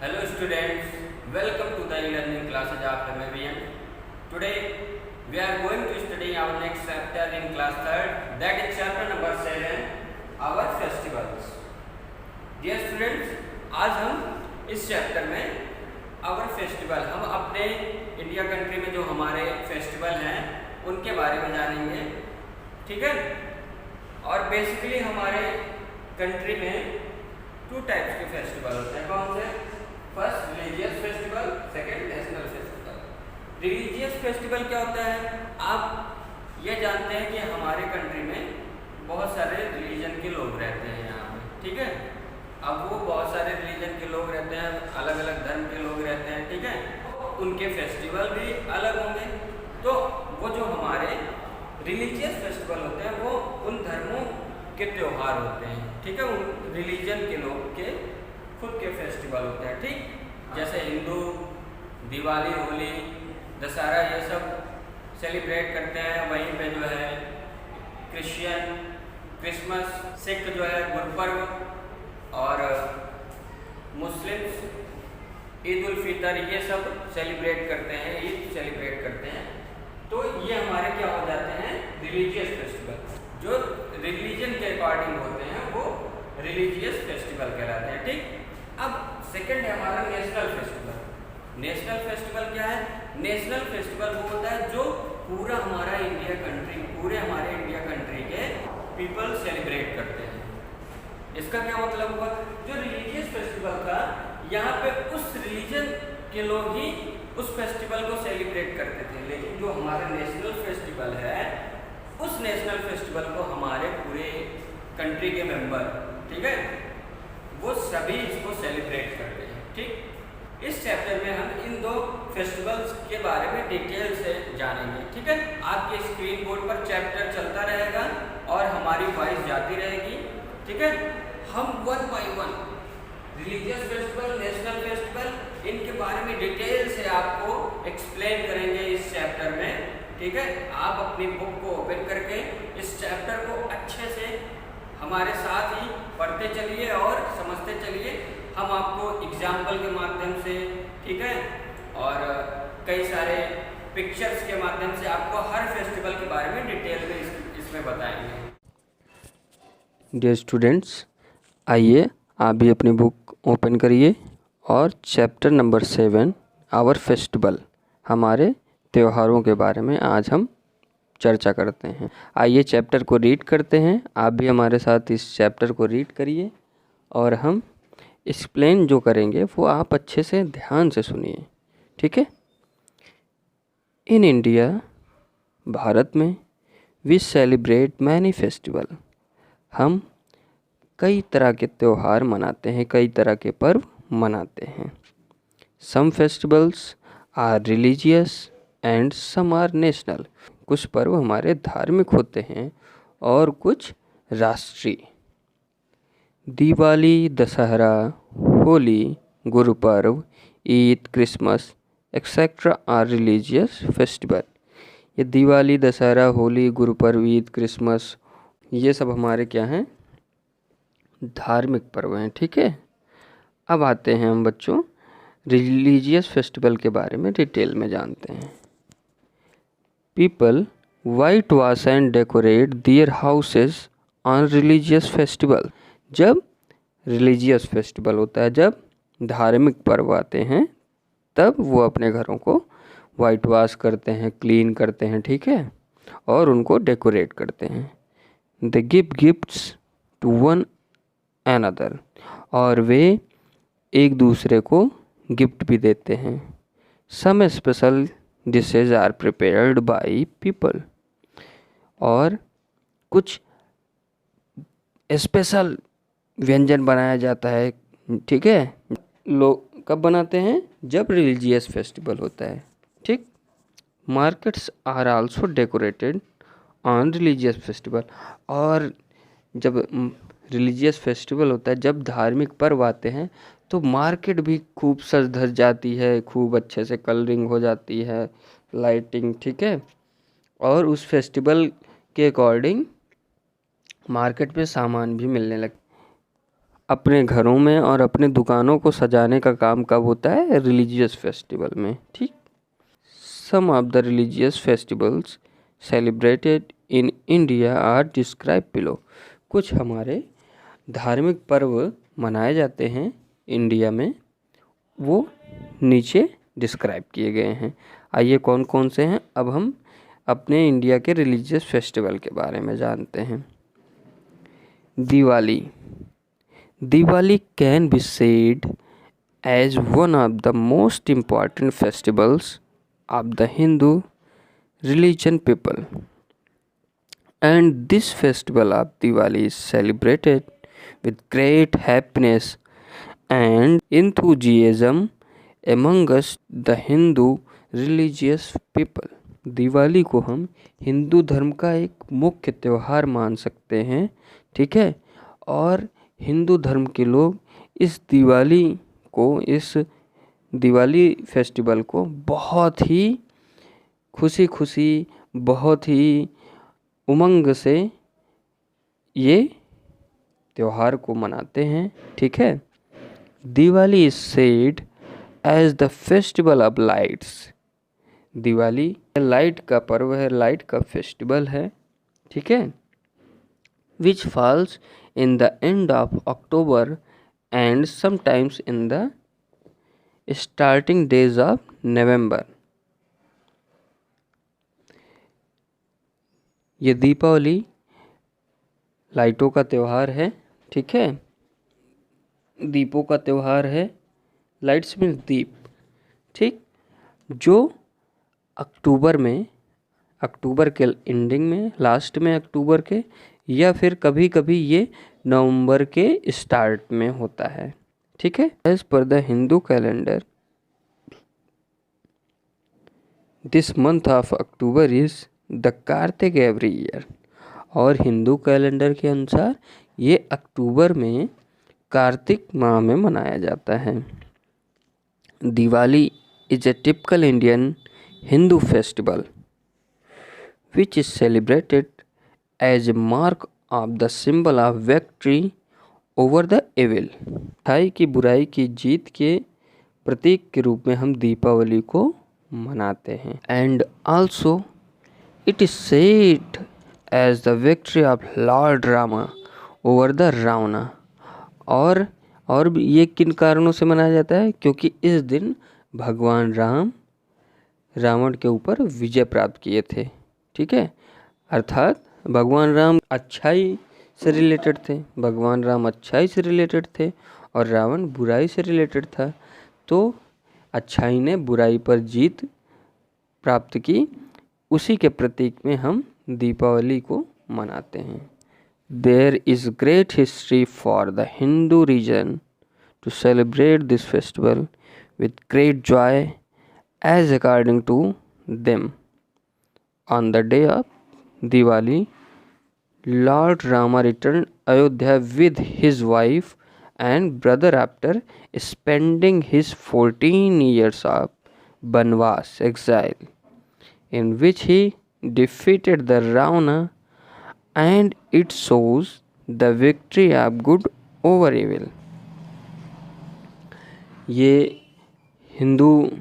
Hello students, welcome to the e-learning classes of MAVN. Today we are going to study our next chapter in class 3rd, that is chapter number 7, our festivals. Dear students, आज हम इस chapter में our festival, हम अपने India country में जो हमारे festival हैं उनके बारे में जानेंगे, ठीक है। और बेसिकली हमारे कंट्री में 2 टाइप्स के फेस्टिवल होते हैं। कौन से? First religious festival, second national festival. Religious festival क्या होता है? आप ये जानते हैं कि हमारे कंट्री में बहुत सारे रिलीजन के लोग रहते हैं यहाँ पे, ठीक है। अब वो बहुत सारे रिलीजन के लोग रहते हैं, अलग अलग धर्म के लोग रहते हैं, ठीक है। उनके फेस्टिवल भी अलग होंगे। तो वो जो हमारे रिलीजियस फेस्टिवल होते हैं वो उन धर्मों के त्यौहार होते हैं, ठीक है। उन रिलीजन के लोग के खुद के फेस्टिवल होते हैं, ठीक। जैसे हिंदू दिवाली, होली, दशहरा ये सब सेलिब्रेट करते हैं। वहीं पे जो है क्रिश्चियन क्रिसमस, सिख जो है गुरपर्व, और मुस्लिम्स ईद उल फितर ये सब सेलिब्रेट करते हैं, ईद सेलिब्रेट करते हैं। तो ये हमारे क्या हो जाते हैं? Religious festival. जो रिलीजन के अकॉर्डिंग होते हैं वो रिलीजियस फेस्टिवल कहलाते हैं, ठीक। अब सेकंड है हमारा नेशनल फेस्टिवल। नेशनल फेस्टिवल क्या है? नेशनल फेस्टिवल वो होता है जो पूरा हमारा इंडिया कंट्री, पूरे हमारे इंडिया कंट्री के पीपल सेलिब्रेट करते हैं। इसका क्या मतलब हुआ? जो रिलीजियस फेस्टिवल था यहाँ पे उस रिलीजन के लोग ही उस फेस्टिवल को सेलिब्रेट करते थे, लेकिन जो हमारा नेशनल फेस्टिवल है उस नेशनल फेस्टिवल को हमारे पूरे कंट्री के मेंबर, ठीक है, वो सभी इसको सेलिब्रेट करते हैं, ठीक। इस चैप्टर में हम इन 2 फेस्टिवल्स के बारे में डिटेल से जानेंगे, ठीक है। आपके स्क्रीन बोर्ड पर चैप्टर चलता रहेगा और हमारी वॉइस जाती रहेगी, ठीक है। हम 1 by 1 religious festival, national festival, इनके बारे में डिटेल से आपको एक्सप्लेन करेंगे इस चैप्टर में, ठीक है। आप अपनी बुक को ओपन करके इस चैप्टर को अच्छे से हमारे साथ ही पढ़ते चलिए और समझते चलिए। हम आपको एग्जाम्पल के माध्यम से, ठीक है, और कई सारे पिक्चर्स के माध्यम से आपको हर फेस्टिवल के बारे में डिटेल में इसमें बताएंगे। डियर स्टूडेंट्स, आइए आप भी अपनी बुक ओपन करिए और चैप्टर नंबर 7 आवर फेस्टिवल, हमारे त्योहारों के बारे में आज हम चर्चा करते हैं। आइए चैप्टर को रीड करते हैं। आप भी हमारे साथ इस चैप्टर को रीड करिए और हम एक्सप्लेन जो करेंगे वो आप अच्छे से ध्यान से सुनिए, ठीक है। इन इंडिया, भारत में, वी सेलिब्रेट मैनी फेस्टिवल, हम कई तरह के त्यौहार मनाते हैं, कई तरह के पर्व मनाते हैं। Some festivals are religious and some are national, कुछ पर्व हमारे धार्मिक होते हैं और कुछ राष्ट्रीय। Diwali, Dussehra, Holi, Gurpurab, Eid, Christmas etcetera are religious festival. ये दिवाली, दशहरा, होली, गुरुपर्व, ईद, क्रिसमस ये सब हमारे क्या हैं? धार्मिक पर्व हैं, ठीक है। अब आते हैं हम बच्चों रिलीजियस फेस्टिवल के बारे में डिटेल में जानते हैं। People white wash and decorate their houses on religious festival. जब रिलीजियस फेस्टिवल होता है, जब धार्मिक पर्व आते हैं, तब वो अपने घरों को वाइट वॉश करते हैं, क्लीन करते हैं, ठीक है, और उनको डेकोरेट करते हैं। They give gifts to one another, और वे एक दूसरे को गिफ्ट भी देते हैं। Some special dishes are prepared by people, और कुछ स्पेशल व्यंजन बनाया जाता है, ठीक है। लोग कब बनाते हैं? जब रिलीजियस फेस्टिवल होता है, ठीक। Markets are also decorated on religious festival, और जब रिलीजियस फेस्टिवल होता है, जब धार्मिक पर्व आते हैं, तो मार्केट भी खूब सज धज जाती है, खूब अच्छे से कलरिंग हो जाती है, लाइटिंग, ठीक है। और उस फेस्टिवल के अकॉर्डिंग मार्केट में सामान भी मिलने लगता है। अपने घरों में और अपने दुकानों को सजाने का काम कब होता है? रिलीजियस फेस्टिवल में। ठीक। Some of the religious festivals celebrated in India are describe below. कुछ हमारे धार्मिक पर्व मनाए जाते हैं इंडिया में, वो नीचे डिस्क्राइब किए गए हैं। आइए कौन कौन से हैं, अब हम अपने इंडिया के रिलीजियस फेस्टिवल के बारे में जानते हैं। Diwali. Diwali can be said as one of the most important festivals of the Hindu religion people, and this festival of Diwali is celebrated with great happiness and enthusiasm among us the Hindu religious people. Diwali को हम हिंदू धर्म का एक मुख्य त्यौहार मान सकते हैं, ठीक है। और हिंदू धर्म के लोग इस दिवाली फेस्टिवल को बहुत ही खुशी बहुत ही उमंग से ये त्यौहार को मनाते हैं, ठीक है। Diwali is said as the festival of lights. Diwali light का पर्व है, लाइट का फेस्टिवल है, ठीक है। Which falls in the end of October and sometimes in the starting days of November. ये दीपावली लाइटों का त्यौहार है, ठीक है। दीपों का त्यौहार है, लाइट्स मीन्स दीप, ठीक। जो अक्टूबर के एंडिंग में, लास्ट में अक्टूबर के, या फिर कभी कभी ये नवंबर के स्टार्ट में होता है, ठीक है। As per the Hindu calendar this month of October is the Kartik every year. और हिंदू कैलेंडर के अनुसार ये अक्टूबर में कार्तिक माह में मनाया जाता है। Diwali is a typical Indian Hindu festival which is celebrated as a mark of the symbol of victory over the evil. अच्छाई की बुराई की जीत के प्रतीक के रूप में हम दीपावली को मनाते हैं। And also it is said as the victory of lord Rama over the Ravana. और भी ये किन कारणों से मनाया जाता है? क्योंकि इस दिन भगवान राम रावण के ऊपर विजय प्राप्त किए थे, ठीक है। अर्थात भगवान राम अच्छाई से रिलेटेड थे और रावण बुराई से रिलेटेड था। तो अच्छाई ने बुराई पर जीत प्राप्त की, उसी के प्रतीक में हम दीपावली को मनाते हैं। There is great history for the Hindu reason to celebrate this festival with great joy as according to them on the day of Diwali lord Rama return Ayodhya with his wife and brother after spending his 14 years of Banvas exile, in which he defeated the Ravana, and it shows the victory of good over evil. ये हिंदू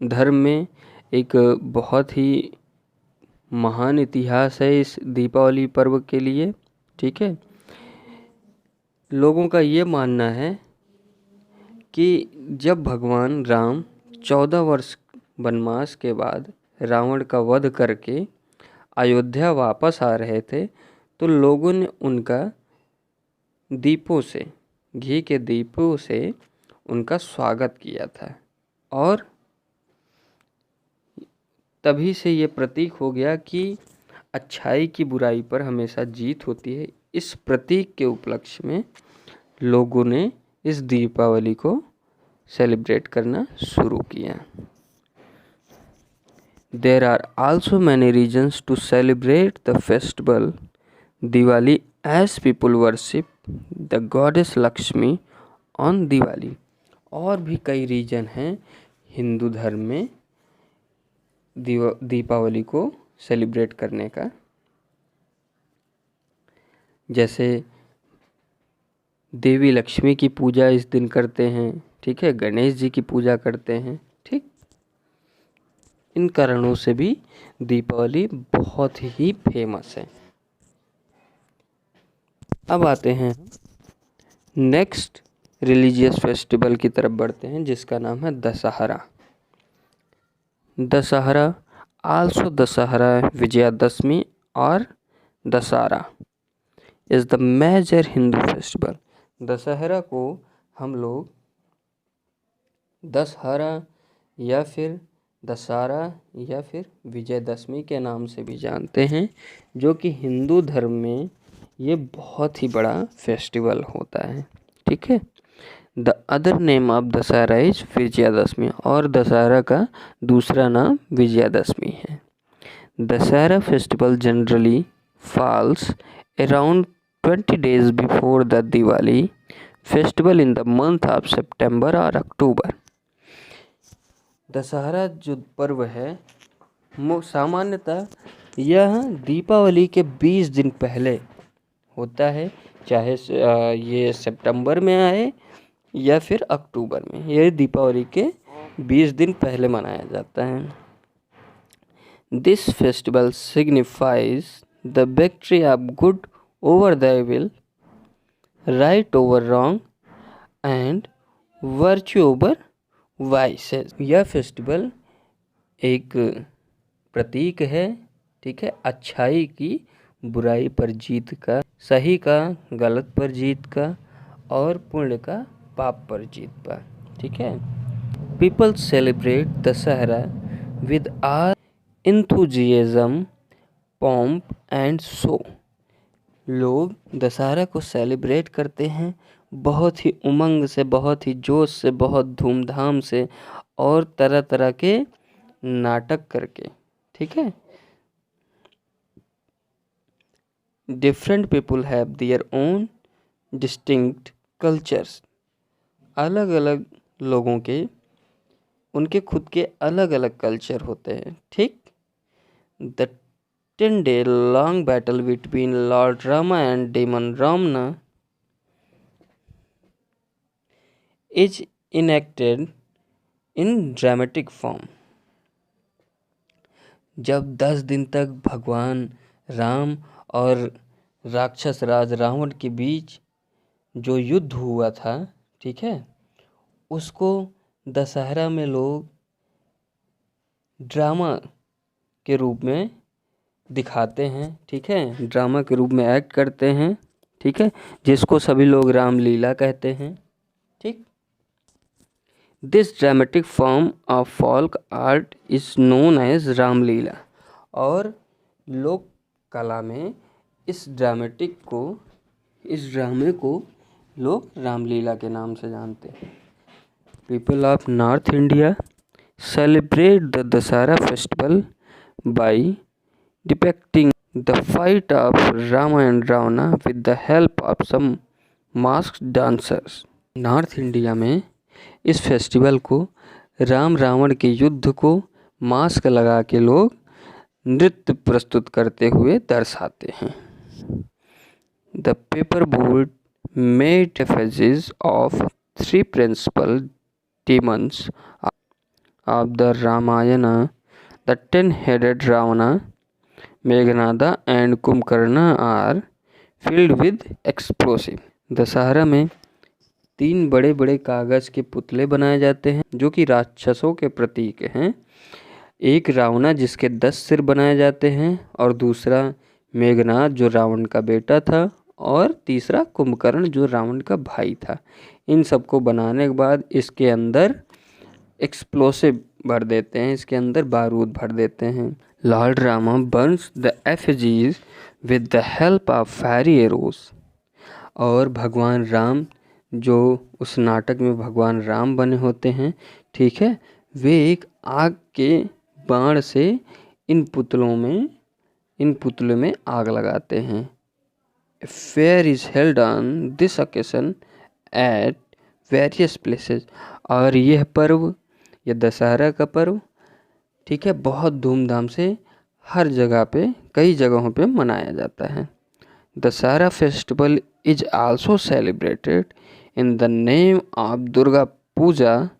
धर्म में एक बहुत ही महान इतिहास है इस दीपावली पर्व के लिए, ठीक है। लोगों का ये मानना है कि जब भगवान राम 14 वर्ष वनवास के बाद रावण का वध करके अयोध्या वापस आ रहे थे, तो लोगों ने उनका दीपों से, घी के दीपों से उनका स्वागत किया था। और तभी से ये प्रतीक हो गया कि अच्छाई की बुराई पर हमेशा जीत होती है। इस प्रतीक के उपलक्ष्य में लोगों ने इस दीपावली को सेलिब्रेट करना शुरू किया। There are also many reasons to celebrate the festival Diwali as people worship the goddess Lakshmi on Diwali. और भी कई रीजन हैं हिंदू धर्म में दीपावली को सेलिब्रेट करने का, जैसे देवी लक्ष्मी की पूजा इस दिन करते हैं, ठीक है, गणेश जी की पूजा करते हैं, ठीक। इन कारणों से भी दीपावली बहुत ही फेमस है। अब आते हैं नेक्स्ट रिलीजियस फेस्टिवल की तरफ बढ़ते हैं, जिसका नाम है दशहरा। दशहरा आल्सो दशहरा, विजयादशमी और Dussehra is the major Hindu festival. Dussehra को हम लोग दशहरा या फिर दशहरा या फिर विजयदशमी के नाम से भी जानते हैं, जो कि हिंदू धर्म में ये बहुत ही बड़ा फेस्टिवल होता है, ठीक है। The other name of Dussehra is Vijayadashami, और दशहरा का दूसरा नाम विजयादशमी है। Dussehra festival generally falls around 20 days before the Diwali festival in the month of September or October। Dussehra जो पर्व है सामान्यतः यह दीपावली के 20 दिन पहले होता है, चाहे ये सितंबर में आए या फिर अक्टूबर में। यह दीपावली के 20 दिन पहले मनाया जाता है। This festival signifies the victory of good over the evil, right over wrong and virtue over vices। यह फेस्टिवल एक प्रतीक है, ठीक है, अच्छाई की बुराई पर जीत का, सही का गलत पर जीत का और पुण्य का पाप पर जीत का, ठीक है। People celebrate Dussehra with our enthusiasm, pomp and show। लोग दशहरा को सेलिब्रेट करते हैं बहुत ही उमंग से, बहुत ही जोश से, बहुत धूमधाम से और तरह तरह के नाटक करके, ठीक है। Different people have their own distinct cultures. अलग अलग लोगों के उनके खुद के अलग अलग कल्चर होते हैं, ठीक। The 10-day long battle between Lord Rama and Demon Ramana is enacted in dramatic form। जब 10 दिन तक भगवान राम और राक्षस राज रावण के बीच जो युद्ध हुआ था, ठीक है, उसको दशहरा में लोग ड्रामा के रूप में दिखाते हैं, ठीक है, ड्रामा के रूप में एक्ट करते हैं, ठीक है, जिसको सभी लोग रामलीला कहते हैं, ठीक। This dramatic form of folk art is known as Ramlila. और लोक कला में इस ड्रामे को लोग रामलीला के नाम से जानते हैं। People of north India celebrate the Dussehra festival by depicting the fight of Rama and Ravana with the help of some masked dancers। North India में इस फेस्टिवल को राम रावण के युद्ध को मास्क लगा के लोग नृत्य प्रस्तुत करते हुए दर्शाते हैं। The paper board made effigies of 3 principal demons of the Ramayana, the 10-headed Ravana, Meghanada and Kumbhakarna are filled with explosive. Dussehra में 3 बड़े बड़े कागज़ के पुतले बनाए जाते हैं जो कि राक्षसों के प्रतीक हैं। एक रावणा जिसके 10 सिर बनाए जाते हैं, और दूसरा मेघनाद जो रावण का बेटा था, और तीसरा कुंभकर्ण जो रावण का भाई था। इन सबको बनाने के बाद इसके अंदर एक्सप्लोसिव भर देते हैं, इसके अंदर बारूद भर देते हैं। Lord Rama Burns the effigies with the help of fairy arrows। और भगवान राम जो उस नाटक में भगवान राम बने होते हैं, ठीक है, वे एक आग के बाण से इन पुतलों में आग लगाते हैं। Fair is held on this occasion at various places. और यह पर्व, यह दशहरा का पर्व, ठीक है, बहुत धूमधाम से हर जगह पे, कई जगहों पे मनाया जाता है। Dasara festival is also celebrated in the name of Durga Puja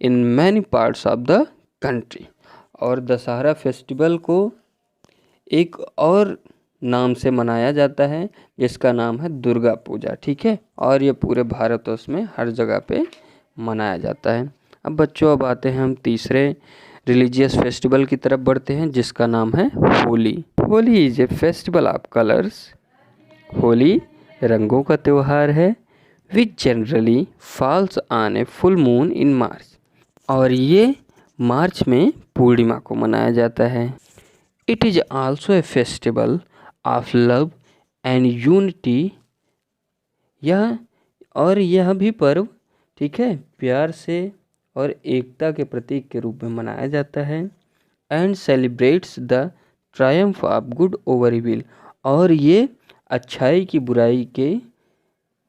in many parts of the country. और दशहरा फेस्टिवल को एक और नाम से मनाया जाता है जिसका नाम है दुर्गा पूजा, ठीक है। और ये पूरे भारतवर्ष में हर जगह पे मनाया जाता है। अब बच्चों अब आते हैं हम तीसरे रिलीजियस फेस्टिवल की तरफ बढ़ते हैं जिसका नाम है Holi. Holi is a festival of colours. Holi रंगों का त्यौहार है। Which generally falls on a full moon in March. और ये मार्च में पूर्णिमा को मनाया जाता है। It is also a festival of love and unity. यह भी पर्व, ठीक है, प्यार से और एकता के प्रतीक के रूप में मनाया जाता है। And celebrates the Triumph of good over evil. और ये अच्छाई की बुराई के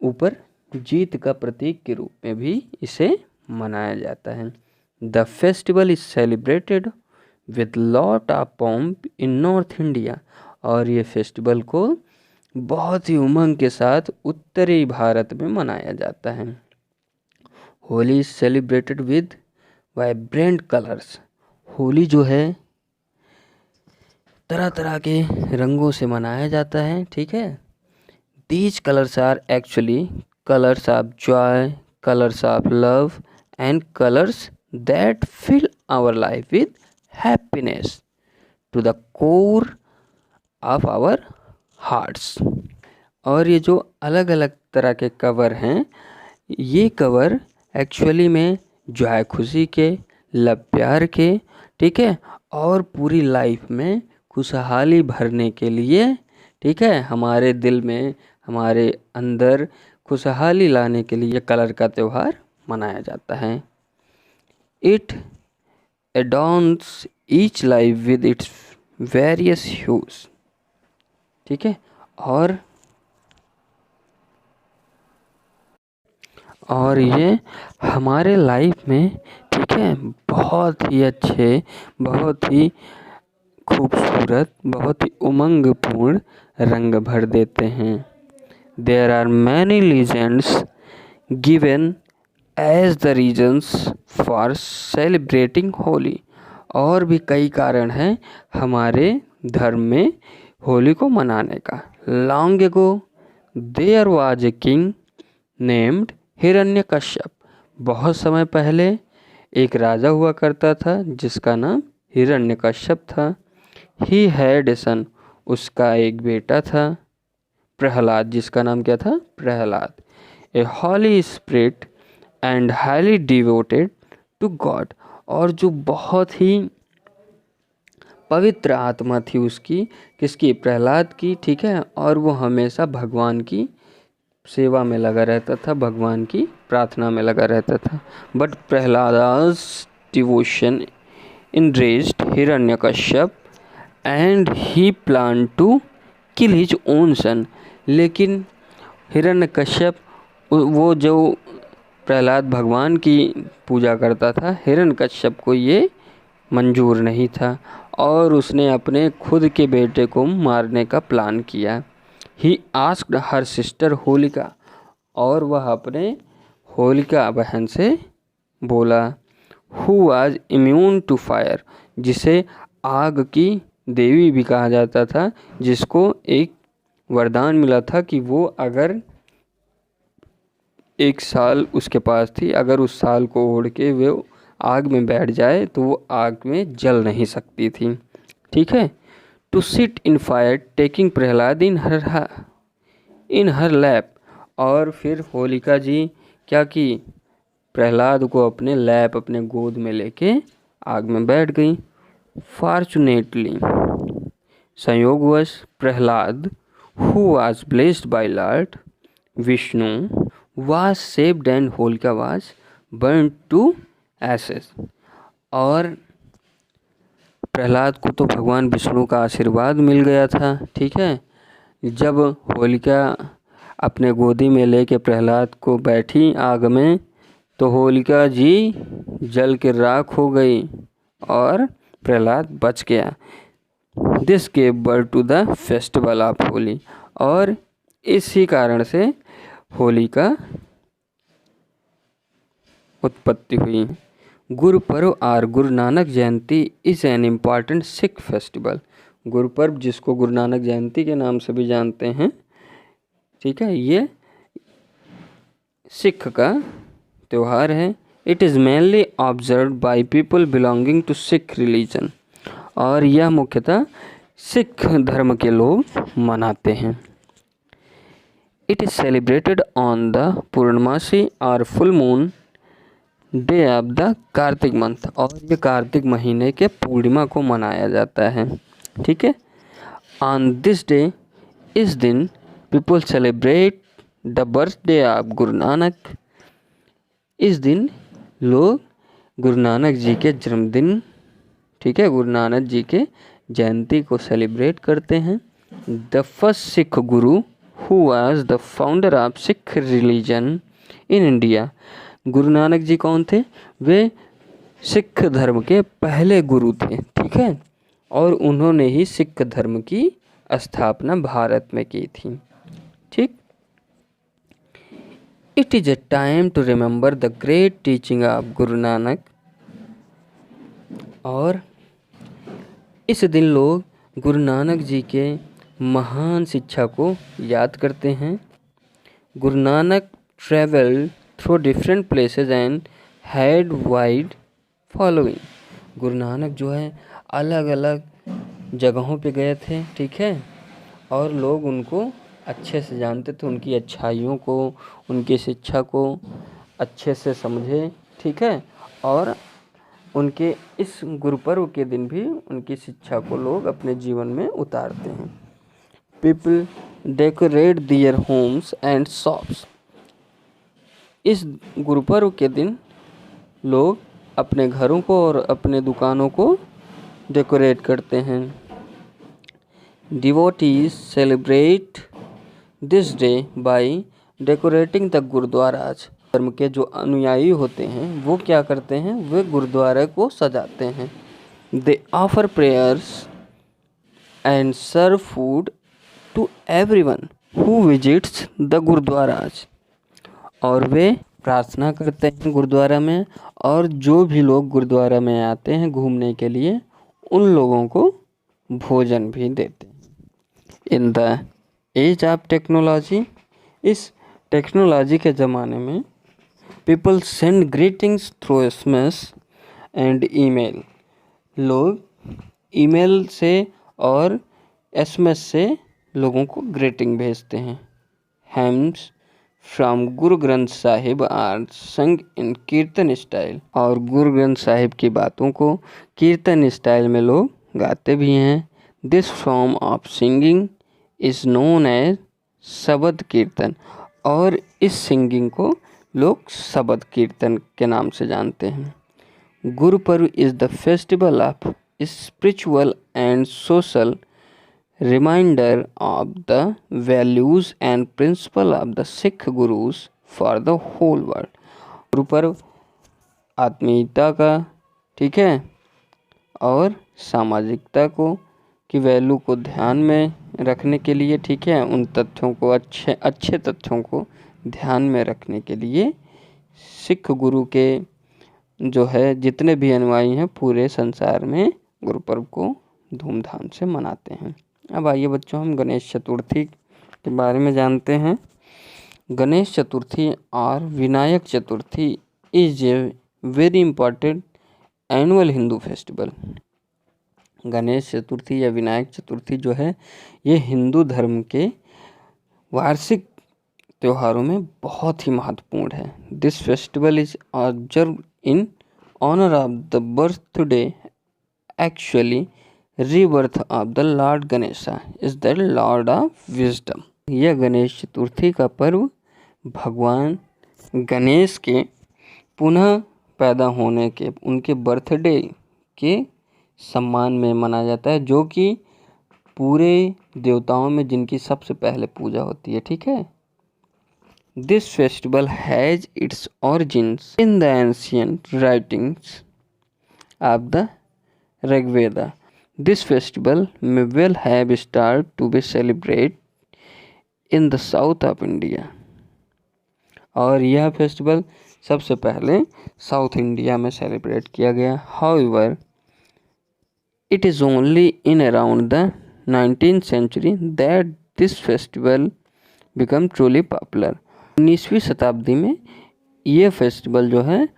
ऊपर जीत का प्रतीक के रूप में भी इसे मनाया जाता है। The festival is celebrated with lot of pomp in north India. और ये फेस्टिवल को बहुत ही उमंग के साथ उत्तरी भारत में मनाया जाता है। Holi is celebrated with vibrant colours. Holi जो है तरह तरह के रंगों से मनाया जाता है, ठीक है। These colours are actually colours of joy, colours of love and colours that fill our life with happiness to the core of our hearts. और ये जो अलग अलग तरह के कवर हैं, ये कवर एक्चुअली में जॉय खुशी के, लव प्यार के, ठीक है, और पूरी लाइफ में खुशहाली भरने के लिए, ठीक है, हमारे दिल में, हमारे अंदर खुशहाली लाने के लिए कलर का त्यौहार मनाया जाता है। It adorns each life with its various hues, ठीक है। और ये हमारे लाइफ में, ठीक है, बहुत ही अच्छे, बहुत ही खूबसूरत, बहुत ही उमंगपूर्ण रंग भर देते हैं। There are many legends given as the reasons for celebrating Holi. और भी कई कारण हैं हमारे धर्म में होली को मनाने का। Long ago there was a king named Hiranyakashyap. बहुत समय पहले एक राजा हुआ करता था जिसका नाम हिरण्यकश्यप था। He had a son. उसका एक बेटा था प्रहलाद, जिसका नाम क्या था? Prahlad. A holy spirit and highly devoted to god. और जो बहुत ही पवित्र आत्मा थी उसकी, किसकी? प्रहलाद की, ठीक है। और वो हमेशा भगवान की सेवा में लगा रहता था, भगवान की प्रार्थना में लगा रहता था। But Prahlad's devotion enraged Hiranyakashyap and he plan to kill his own son. लेकिन हिरण्यकश्यप, वो जो प्रहलाद भगवान की पूजा करता था, हिरण्यकश्यप को ये मंजूर नहीं था और उसने अपने खुद के बेटे को मारने का प्लान किया। He asked her sister Holika. और वह अपने होलिका बहन से बोला, who was immune to fire, जिसे आग की देवी भी कहा जाता था, जिसको एक वरदान मिला था कि वो अगर एक साल उसके पास थी, अगर उस साल को ओढ़ के वो आग में बैठ जाए तो वो आग में जल नहीं सकती थी, ठीक है। To sit in fire taking Prahlad in her lap. और फिर होलिका जी क्या की? प्रहलाद को अपने लैप, अपने गोद में लेके आग में बैठ गई। फॉर्चुनेटली, संयोगवश, Prahlad who was blessed by lord Vishnu was saved and Holika was burn to ashes. और प्रहलाद को तो भगवान विष्णु का आशीर्वाद मिल गया था, ठीक है। जब होलिका अपने गोदी में लेके प्रहलाद को बैठी आग में, तो होलिका जी जल के राख हो गई और प्रहलाद बच गया। This gave birth to the festival of Holi. और इसी कारण से होली का उत्पत्ति हुई। गुरुपर्व और Guru Nanak Jayanti is an important Sikh festival. Gurpurab, जिसको गुरु नानक जयंती के नाम से भी जानते हैं, ठीक है, ये सिख का त्यौहार है। It is mainly observe by people belonging to Sikh religion, और यह मुख्यतः सिख धर्म के लोग मनाते हैं। It is celebrated on the purnamasi or full moon day of the Kartik month, और ये कार्तिक महीने के पूर्णिमा को मनाया जाता है, ठीक है। ऑन दिस डे, इस दिन people celebrate the birthday of Guru Nanak. इस दिन लोग गुरु नानक जी के जन्मदिन, ठीक है, गुरु नानक जी के जयंती को सेलिब्रेट करते हैं। The first Sikh Guru who was the founder of Sikh religion in India. Guru Nanak ji कौन थे? वे सिख धर्म के पहले गुरु थे, ठीक है, और उन्होंने ही सिख धर्म की स्थापना भारत में की थी, ठीक। It is a time to remember the great teaching of Guru Nanak, और इस दिन लोग गुरु नानक जी के महान शिक्षा को याद करते हैं। Guru Nanak travel through different places and had wide following. Guru Nanak जो है अलग अलग जगहों पे गए थे, ठीक है, और लोग उनको अच्छे से जानते थे, उनकी अच्छाइयों को, उनकी शिक्षा को अच्छे से समझे, ठीक है, और उनके इस गुरुपर्व के दिन भी उनकी शिक्षा को लोग अपने जीवन में उतारते हैं। People decorate their homes and shops. इस गुरुपर्व के दिन लोग अपने घरों को और अपने दुकानों को डेकोरेट करते हैं। Devotees celebrate this day by decorating the gurdwaras. धर्म के जो अनुयायी होते हैं वो क्या करते हैं? वे गुरुद्वारे को सजाते हैं। They offer prayers and serve food to everyone who visits the gurdwaras. और वे प्रार्थना करते हैं गुरुद्वारा में, और जो भी लोग गुरुद्वारा में आते हैं घूमने के लिए उन लोगों को भोजन भी देते हैं। In the age of technology, इस टेक्नोलॉजी के ज़माने में people send greetings through SMS and email. लोग ईमेल से और एसएमएस से लोगों को ग्रीटिंग भेजते हैं। हेम्स फ्रॉम गुरु ग्रंथ साहिब आर संग इन कीर्तन स्टाइल, और गुरु ग्रंथ साहिब की बातों को कीर्तन स्टाइल में लोग गाते भी हैं। This form of singing is known as shabad kirtan, और इस सिंगिंग को लोग शबद कीर्तन के नाम से जानते हैं। Gurpurab is the festival of spiritual and social reminder of the values and principle of the Sikh gurus for the whole world. Gurpurab आत्मीयता का, ठीक है, और सामाजिकता को की वैल्यू को ध्यान में रखने के लिए, ठीक है, उन तथ्यों को अच्छे तथ्यों को ध्यान में रखने के लिए सिख गुरु के जो है जितने भी अनुयायी हैं पूरे संसार में गुरुपर्व को धूमधाम से मनाते हैं। अब आइए बच्चों हम गणेश चतुर्थी के बारे में जानते हैं। गणेश चतुर्थी और Vinayak Chaturthi is a very important annual Hindu festival. Ganesh Chaturthi या विनायक चतुर्थी जो है ये हिंदू धर्म के वार्षिक त्योहारों में बहुत ही महत्वपूर्ण है। This festival is observe in honour of the birthday actually rebirth of the lord Ganesha is the lord of wisdom. यह गणेश चतुर्थी का पर्व भगवान गणेश के पुनः पैदा होने के उनके बर्थडे के सम्मान में मनाया जाता है, जो कि पूरे देवताओं में जिनकी सबसे पहले पूजा होती है, ठीक है। This festival has its origins in the ancient writings of the Rigveda. This festival may well have started to be celebrated in the south of India. और यह फेस्टिवल सबसे पहले साउथ इंडिया में सेलिब्रेट किया गया। However it is only in around the 19th century that this festival become truly popular। 19वीं शताब्दी में ये फेस्टिवल जो है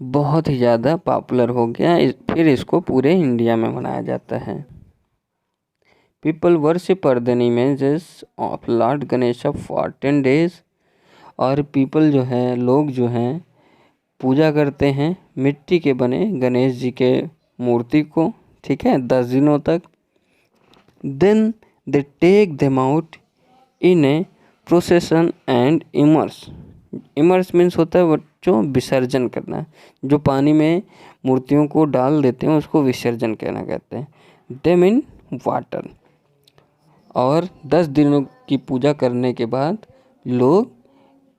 बहुत ही ज़्यादा पॉपुलर हो गया, फिर इसको पूरे इंडिया में मनाया जाता है। People worship earthen images of Lord Ganesh for 10 days। और पीपल जो है, लोग जो हैं पूजा करते हैं मिट्टी के बने गणेश जी के मूर्ति को, ठीक है, 10 दिनों तक। Then they take them out in a procession and immerse. Immerse means होता है बच्चों विसर्जन करना, जो पानी में मूर्तियों को डाल देते हैं उसको विसर्जन कहना कहते हैं। Them in water. और 10 दिनों की पूजा करने के बाद लोग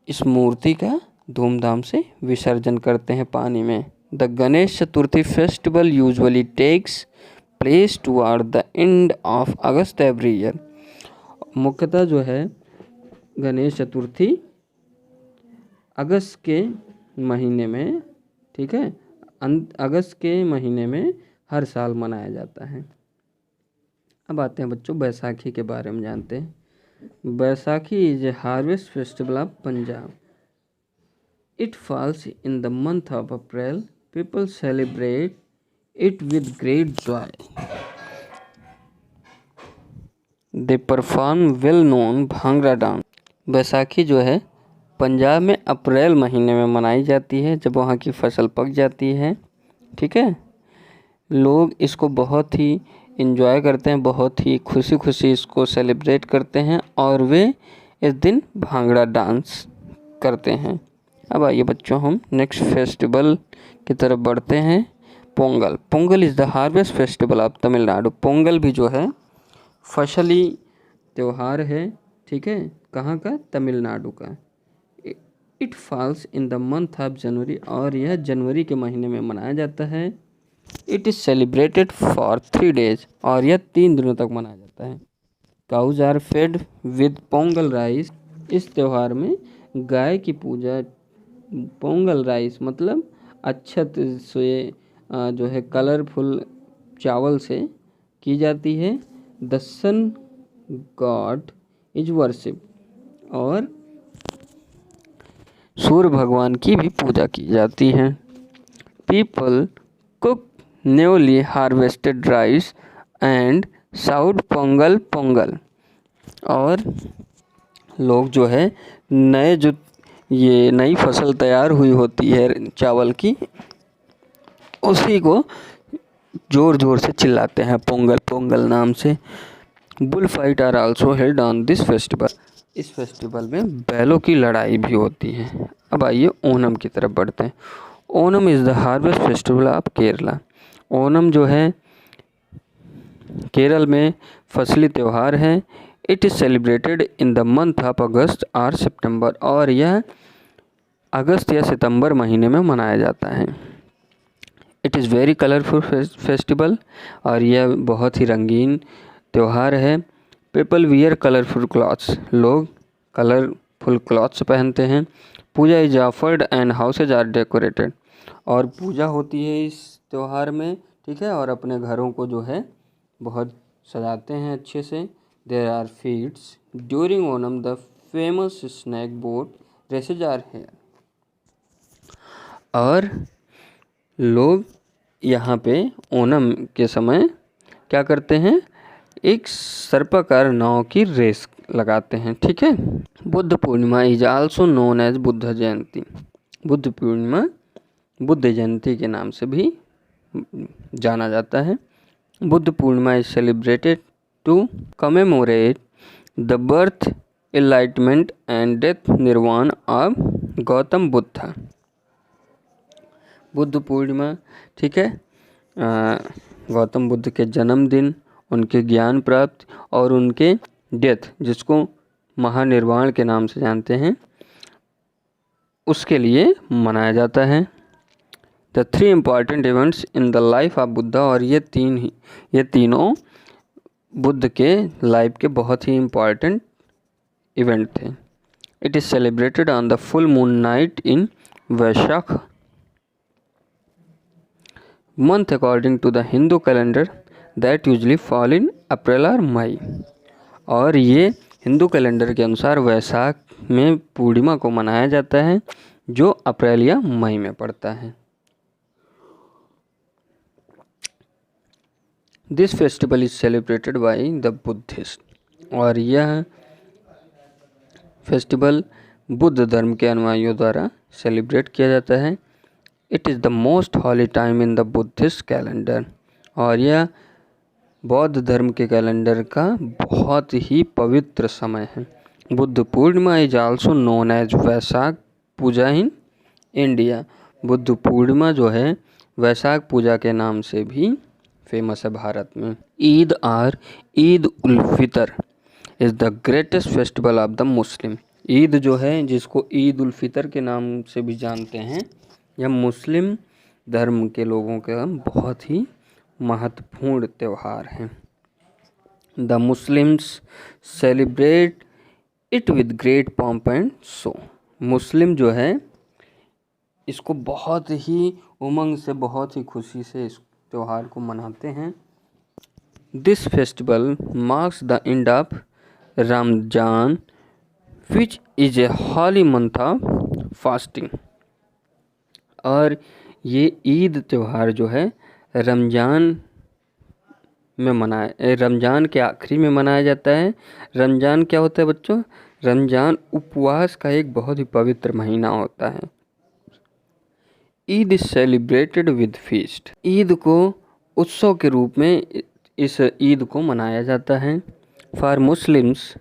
इस मूर्ति का धूमधाम से विसर्जन करते हैं पानी में। The Ganesh Chaturthi festival usually takes place toward the end of August every year. मुख्यतः जो है गणेश चतुर्थी अगस्त के महीने में, ठीक है, अगस्त के महीने में हर साल मनाया जाता है। अब आते हैं बच्चों बैसाखी के बारे में जानते हैं। Baisakhi is a harvest festival of Punjab. It falls in the month of April. People celebrate it with great joy। they perform well known bhangra dance. Baisakhi जो है पंजाब में अप्रैल महीने में मनाई जाती है, जब वहाँ की फसल पक जाती है, ठीक है। लोग इसको बहुत ही इंजॉय करते हैं, बहुत ही खुशी खुशी इसको सेलिब्रेट करते हैं और वे इस दिन भांगड़ा डांस करते हैं। अब आइए बच्चों हम नेक्स्ट फेस्टिवल की तरफ बढ़ते हैं। Pongal. Pongal is the harvest festival of Tamil Nadu. Pongal भी जो है फसली त्यौहार है, ठीक है, कहाँ का, तमिलनाडु का। It falls in the month of January. और यह जनवरी के महीने में मनाया जाता है। It is celebrated for 3 days। और यह 3 दिनों तक मनाया जाता है। Cows are fed with Pongal rice. इस त्यौहार में गाय की पूजा पोंगल राइस मतलब अक्षत से जो है कलरफुल चावल से की जाती है। The sun god is worship. और सूर्य भगवान की भी पूजा की जाती है। People cook newly harvested rice and shout Pongal Pongal. और लोग जो है ये नई फसल तैयार हुई होती है चावल की, उसी को ज़ोर ज़ोर से चिल्लाते हैं पोंगल पोंगल नाम से। Bull fight are also held on this festival. इस फेस्टिवल में बैलों की लड़ाई भी होती है। अब आइए ओणम की तरफ बढ़ते हैं। Onam is the harvest festival of Kerala. Onam जो है केरल में फसली त्यौहार है। It is celebrated in the month of अगस्त और सितंबर। और यह अगस्त या सितंबर महीने में मनाया जाता है। It is very colourful festival. और यह बहुत ही रंगीन त्यौहार है। People wear colourful clothes. लोग कलरफुल क्लॉथ्स पहनते हैं। Puja is offered and houses are decorated. और पूजा होती है इस त्यौहार में, ठीक है, और अपने घरों को जो है बहुत सजाते हैं अच्छे से। There are feeds during Onam. The famous snake boat races are here. और लोग यहाँ पे ओणम के समय क्या करते हैं, एक सर्पाकार नाव की रेस लगाते हैं, ठीक है। Buddha Purnima is also known as Buddha Jayanti. Buddha Purnima Buddha Jayanti के नाम से भी जाना जाता है। Buddha Purnima is celebrated to commemorate the birth, enlightenment and death nirvana of Gautam Buddha. Buddha Purnima, ठीक है, गौतम बुद्ध के जन्मदिन, उनके ज्ञान प्राप्त और उनके डेथ, जिसको महानिर्वाण के नाम से जानते हैं, उसके लिए मनाया जाता है। The 3 important events in the life of Buddha. और ये तीनों बुद्ध के लाइफ के बहुत ही इम्पॉर्टेंट इवेंट थे। It is celebrated on the full moon night in Vaishakh month according to the Hindu calendar that usually fall in April और मई। और ये हिंदू कैलेंडर के अनुसार वैशाख में पूर्णिमा को मनाया जाता है जो अप्रैल या मई में पड़ता है। This festival is celebrated by the Buddhist. और यह फेस्टिवल बुद्ध धर्म के अनुयायियों द्वारा सेलिब्रेट किया जाता है। It is the most holy time in the Buddhist calendar. और यह बौद्ध धर्म के कैलेंडर का बहुत ही पवित्र समय है। Buddha Purnima is also known as Vaishakh puja in India. Buddha Purnima जो है वैशाख पूजा के नाम से भी फेमस है भारत में। ईद और Eid ul Fitr is the greatest festival of the Muslim. Eid जो है जिसको ईद उल फितर के नाम से भी जानते हैं, यह मुस्लिम धर्म के लोगों का बहुत ही महत्वपूर्ण त्यौहार है। The Muslims celebrate it with great pomp and show. मुस्लिम जो है इसको बहुत ही उमंग से, बहुत ही खुशी से इस त्यौहार को मनाते हैं। This festival marks the end of Ramzan which is a holy month of fasting. और ये ईद त्यौहार जो है रमजान के आखिरी में मनाया जाता है। रमजान क्या होता है बच्चों? रमजान उपवास का एक बहुत ही पवित्र महीना होता है। Eid is celebrated with feast. Eid को उत्सव के रूप में इस ईद को मनाया जाता है। For Muslims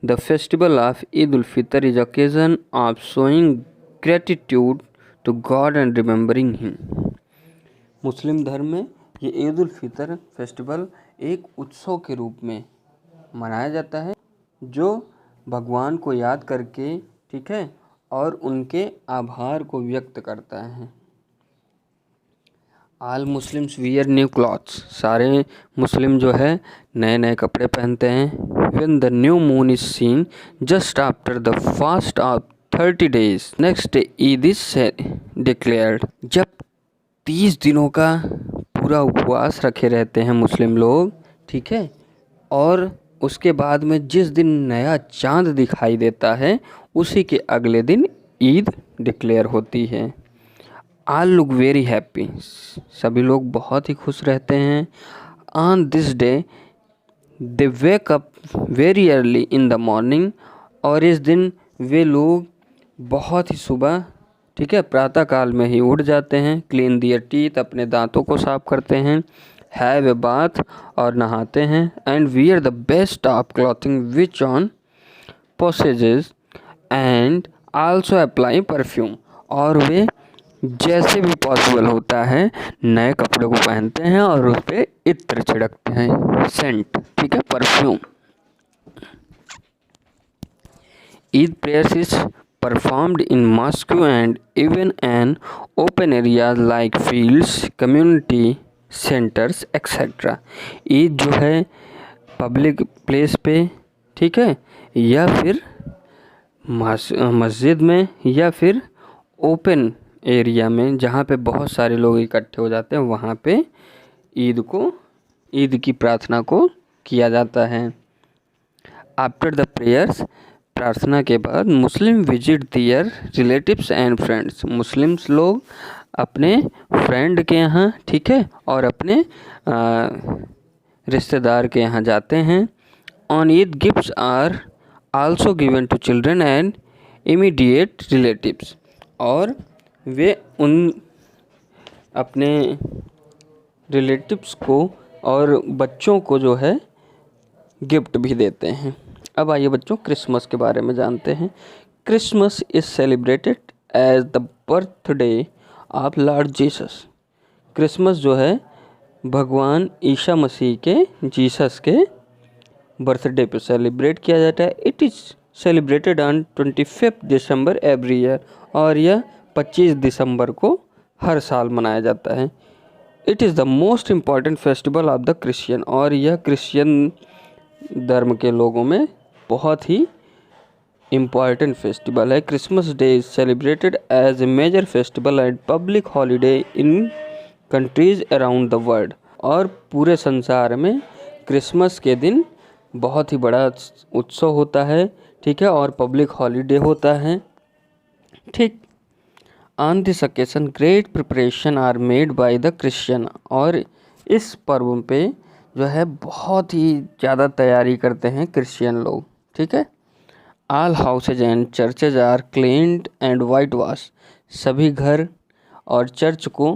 the festival of Eid ul Fitr is occasion of showing gratitude to god and remembering him. मुस्लिम धर्म में ये ईद उल फितर फेस्टिवल एक उत्सव के रूप में मनाया जाता है जो भगवान को याद करके, ठीक है, और उनके आभार को व्यक्त करता है। आल मुस्लिम्स वियर न्यू क्लॉथ्स। सारे मुस्लिम जो है नए नए कपड़े पहनते हैं। When the new moon is seen just after the fast of 30 days next day Eid is declared. जब 30 दिनों का पूरा उपवास रखे रहते हैं मुस्लिम लोग, ठीक है, और उसके बाद में जिस दिन नया चांद दिखाई देता है उसी के अगले दिन ईद डिक्लेयर होती है। All look very happy. सभी लोग बहुत ही खुश रहते हैं। On this day they wake up very early in the morning. और इस दिन वे लोग बहुत ही सुबह, ठीक है, प्रातःकाल में ही उठ जाते हैं। क्लीन दियर टीथ, अपने दांतों को साफ करते हैं। हैव ए बाथ, और नहाते हैं। And wear the best of clothing which one possesses and also apply perfume. और वे जैसे भी पॉसिबल होता है नए कपड़े को पहनते हैं और उस पर इत्र छिड़कते हैं, सेंट, ठीक है, perfume. Eid prayers is performed in mosque and even an open areas like fields, community centers etc. Eid जो है पब्लिक प्लेस पे, ठीक है, या फिर मस्जिद में, या फिर ओपन एरिया में जहाँ पे बहुत सारे लोग इकट्ठे हो जाते हैं, वहाँ पे ईद की प्रार्थना को किया जाता है। आफ्टर द प्रेयर्स, प्रार्थना के बाद Muslim visit their relatives and friends. Muslims लोग अपने फ्रेंड के यहाँ, ठीक है, और अपने रिश्तेदार के यहाँ जाते हैं। On Eid gifts are also given to children and immediate relatives. और वे उन अपने रिलेटिव्स को और बच्चों को जो है गिफ्ट भी देते हैं। अब आइए बच्चों क्रिसमस के बारे में जानते हैं। Christmas is celebrated as the birthday of lord Jesus. Christmas जो है भगवान ईसा मसीह के, जीसस के बर्थडे पे सेलिब्रेट किया जाता है। It is celebrated on 25 December every year. और यह 25 दिसंबर को हर साल मनाया जाता है। It is the most important festival of the Christian. और यह क्रिश्चियन धर्म के लोगों में बहुत ही इम्पॉर्टेंट फेस्टिवल है। Christmas day is celebrated as a major festival and public holiday in countries around the world. और पूरे संसार में क्रिसमस के दिन बहुत ही बड़ा उत्सव होता है, ठीक है, और पब्लिक हॉलीडे होता है, ठीक। On this occasion great preparation are made by the Christian. और इस पर्व पे जो है बहुत ही ज़्यादा तैयारी करते हैं क्रिश्चियन लोग, ठीक है। All houses and churches are cleaned and whitewash. सभी घर और चर्च को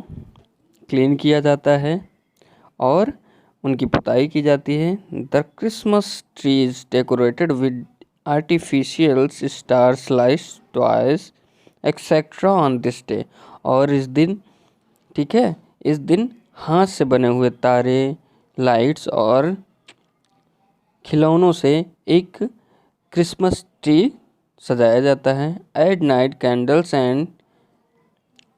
क्लीन किया जाता है और उनकी पुताई की जाती है। The Christmas tree is decorated with artificial stars, lights, toys etcetera on this day. और इस दिन, ठीक है, इस दिन हाथ से बने हुए तारे, लाइट्स और खिलौनों से एक क्रिसमस ट्री सजाया जाता है। At night candles and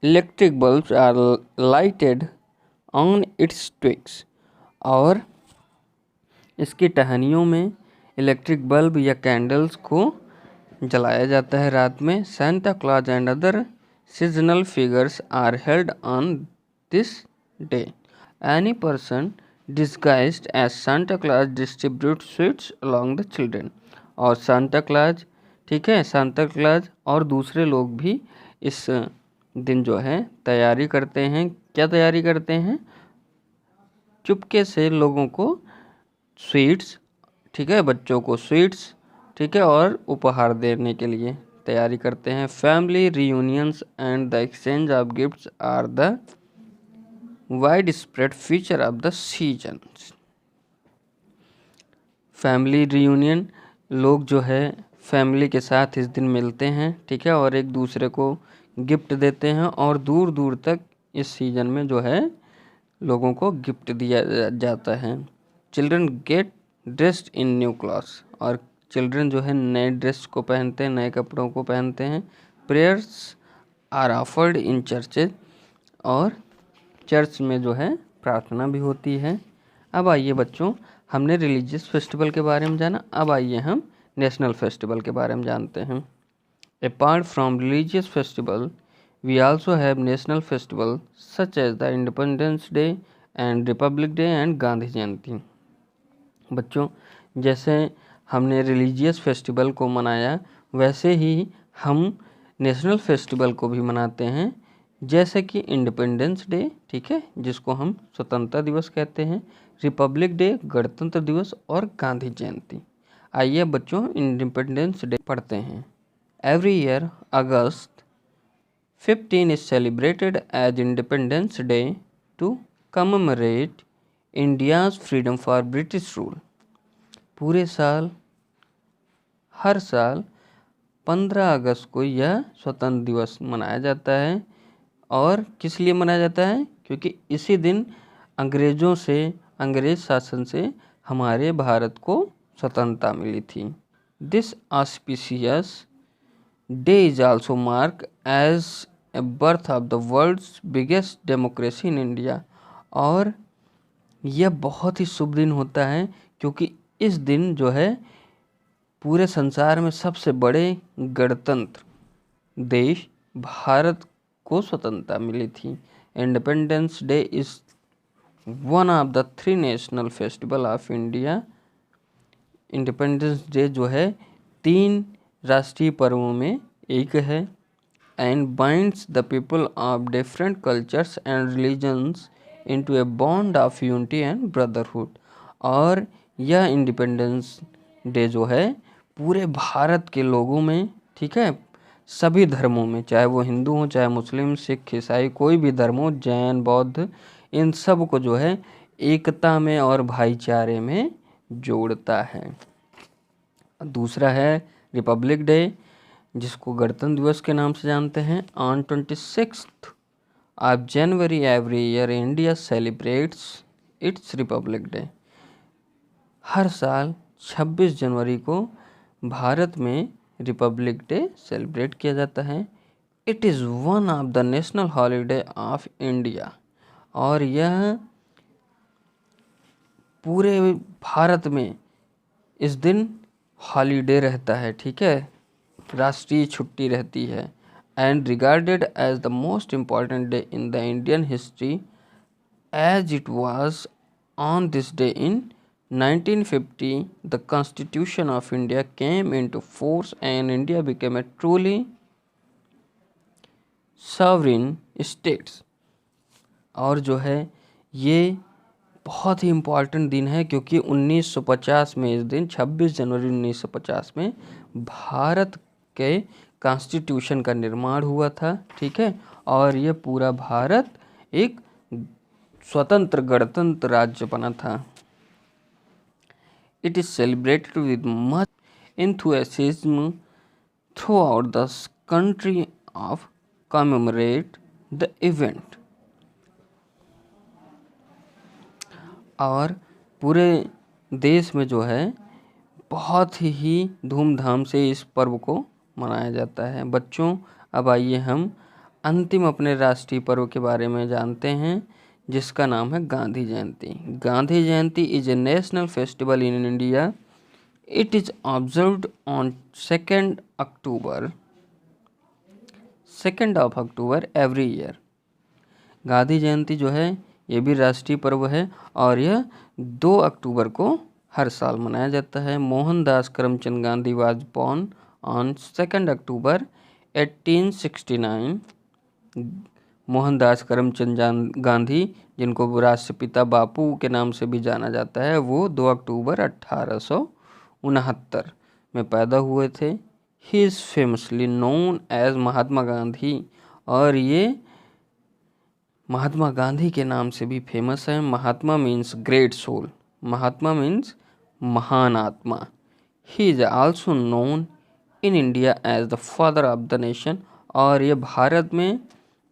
electric bulbs are lighted on its twigs. और इसकी टहनियों में इलेक्ट्रिक बल्ब या कैंडल्स को जलाया जाता है रात में। Santa Claus and other seasonal figures are held on this day. Any person disguised as Santa Claus distribute sweets along the children. और सांता क्लॉज, ठीक है, सांता क्लॉज और दूसरे लोग भी इस दिन जो है तैयारी करते हैं। क्या तैयारी करते हैं? चुपके से लोगों को स्वीट्स, ठीक है, बच्चों को स्वीट्स, ठीक है, और उपहार देने के लिए तैयारी करते हैं। Family reunions and the exchange of gifts are the widespread feature of the season. Family reunion, लोग जो है फैमिली के साथ इस दिन मिलते हैं, ठीक है, और एक दूसरे को गिफ्ट देते हैं। और दूर दूर तक इस सीजन में जो है लोगों को गिफ्ट दिया जाता है। Children get dressed in new clothes. और चिल्ड्रन जो है नए ड्रेस को पहनते हैं, नए कपड़ों को पहनते हैं। Prayers are offered in churches. और चर्च में जो है प्रार्थना भी होती है। अब आइए बच्चों, हमने रिलीजियस फेस्टिवल के बारे में जाना, अब आइए हम नेशनल फेस्टिवल के बारे में जानते हैं। Apart from religious festival we also have national festival such as the Independence Day and Republic Day and Gandhi Jayanti. बच्चों, जैसे हमने रिलीजियस फेस्टिवल को मनाया वैसे ही हम नेशनल फेस्टिवल को भी मनाते हैं, जैसे कि इंडिपेंडेंस डे, ठीक है, जिसको हम स्वतंत्रता दिवस कहते हैं, रिपब्लिक डे गणतंत्र दिवस, और गांधी जयंती। आइए बच्चों इंडिपेंडेंस डे पढ़ते हैं। Every year August 15 is celebrated as independence day to commemorate India's freedom for British rule. पूरे साल, हर साल 15 अगस्त को यह स्वतंत्र दिवस मनाया जाता है। और किस लिए मनाया जाता है? क्योंकि इसी दिन अंग्रेज शासन से हमारे भारत को स्वतंत्रता मिली थी। This auspicious day is also mark as a birth of the world's biggest democracy in India. और यह बहुत ही शुभ दिन होता है क्योंकि इस दिन जो है पूरे संसार में सबसे बड़े गणतंत्र देश भारत को स्वतंत्रता मिली थी। Independence day is one of the 3 national festival of India. Independence day जो है 3 राष्ट्रीय पर्वों में एक है। And binds the people of different cultures and religions into a bond of unity and brotherhood. और यह इंडिपेंडेंस डे जो है पूरे भारत के लोगों में, ठीक है, सभी धर्मों में, चाहे वो हिंदू हो, चाहे मुस्लिम, सिख, ईसाई, कोई भी धर्म हो, जैन, बौद्ध, इन सब को जो है एकता में और भाईचारे में जोड़ता है। दूसरा है रिपब्लिक डे, जिसको गणतंत्र दिवस के नाम से जानते हैं। On 26 of January every year India celebrates its Republic Day. हर साल 26 जनवरी को भारत में रिपब्लिक डे सेलिब्रेट किया जाता है। It is one of the national holiday of India. और यह पूरे भारत में इस दिन हॉलीडे रहता है, ठीक है। राष्ट्रीय छुट्टी रहती है and regarded as the most important day in the Indian history as it was on this day in 1950 the Constitution of India came into force and India became a truly sovereign states। और जो है ये बहुत ही important दिन है क्योंकि 1950 में इस दिन 26 जनवरी 1950 में भारत के कॉन्स्टिट्यूशन का निर्माण हुआ था, ठीक है। और ये पूरा भारत एक स्वतंत्र गणतंत्र राज्य बना था। It is celebrated with much enthusiasm throughout the country of commemorate the event। और पूरे देश में जो है बहुत ही धूमधाम से इस पर्व को मनाया जाता है। बच्चों, अब आइए हम अंतिम अपने राष्ट्रीय पर्व के बारे में जानते हैं, जिसका नाम है Gandhi Jayanti. Gandhi Jayanti is a national festival in India. It is observed on 2 October every year. Gandhi Jayanti जो है ये भी राष्ट्रीय पर्व है और यह 2 अक्टूबर को हर साल मनाया जाता है। Mohandas Karamchand Gandhi was born on 2 October 1869। Mohandas Karamchand Gandhi, जिनको राष्ट्रपिता बापू के नाम से भी जाना जाता है, वो 2 अक्टूबर 1869 में पैदा हुए थे। He is famously known as Mahatma Gandhi, और ये महात्मा गांधी के नाम से भी फेमस है। Mahatma means great soul, Mahatma means महान आत्मा। He is also known in India as the father of the nation, और ये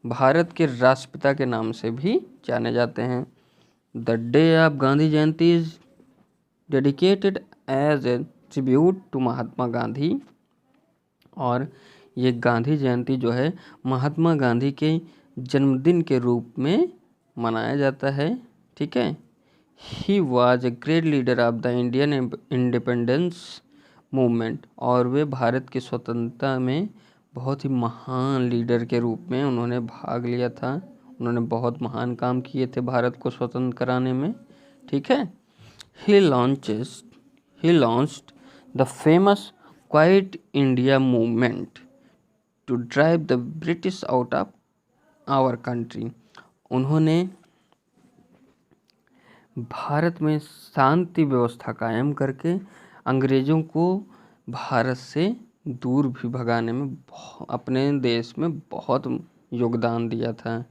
भारत के राष्ट्रपिता के नाम से भी जाने जाते हैं। The day of Gandhi Jayanti is dedicated as a tribute to Mahatma Gandhi, और ये गांधी जयंती जो है महात्मा गांधी के जन्मदिन के रूप में मनाया जाता है, ठीक है। He was a great leader of the Indian independence movement, और वे भारत की स्वतंत्रता में बहुत ही महान लीडर के रूप में उन्होंने भाग लिया था। उन्होंने बहुत महान काम किए थे भारत को स्वतंत्र कराने में, ठीक है। He launched the famous Quit India Movement to drive the British out of our country. उन्होंने भारत में शांति व्यवस्था कायम करके अंग्रेज़ों को भारत से दूर भी भगाने में अपने देश में बहुत योगदान दिया था।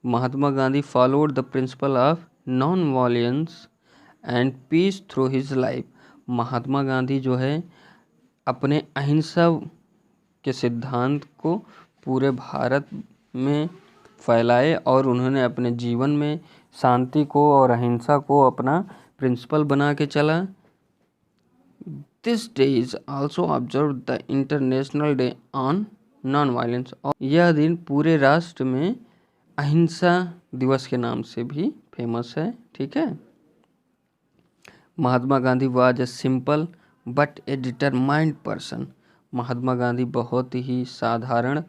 Mahatma Gandhi followed the principle of non violence and peace through his life. Mahatma Gandhi जो है अपने अहिंसा के सिद्धांत को पूरे भारत में फैलाए, और उन्होंने अपने जीवन में शांति को और अहिंसा को अपना प्रिंसिपल बना के चला। This day is also observed the International Day on Non-Violence, और यह दिन पूरे राष्ट्र में अहिंसा दिवस के नाम से भी फेमस है, ठीक है। Mahatma Gandhi was a simple but a determined person. Mahatma Gandhi बहुत ही साधारण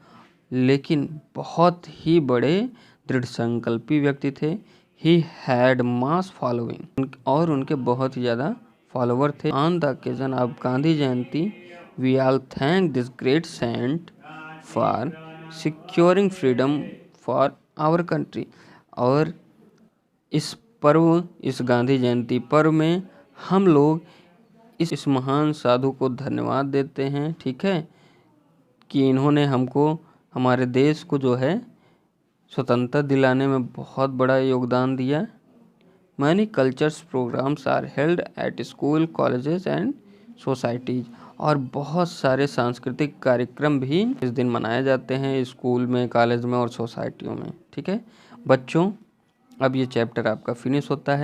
लेकिन बहुत ही बड़े दृढ़ संकल्पी व्यक्ति थे। ही हैड मास फॉलोइंग, और उनके बहुत ही ज़्यादा फॉलोवर थे। On the occasion of Gandhi Jayanti we all thank this great saint for securing freedom for our country. और इस गांधी जयंती पर्व में हम लोग इस महान साधु को धन्यवाद देते हैं, ठीक है, कि इन्होंने हमको हमारे देश को जो है स्वतंत्रता दिलाने में बहुत बड़ा योगदान दिया। Many cultures programs are held at school, colleges and societies, और बहुत सारे सांस्कृतिक कार्यक्रम भी इस दिन मनाए जाते हैं स्कूल में, कॉलेज में और सोसाइटियों में, ठीक है। बच्चों, अब ये चैप्टर आपका फिनिश होता है।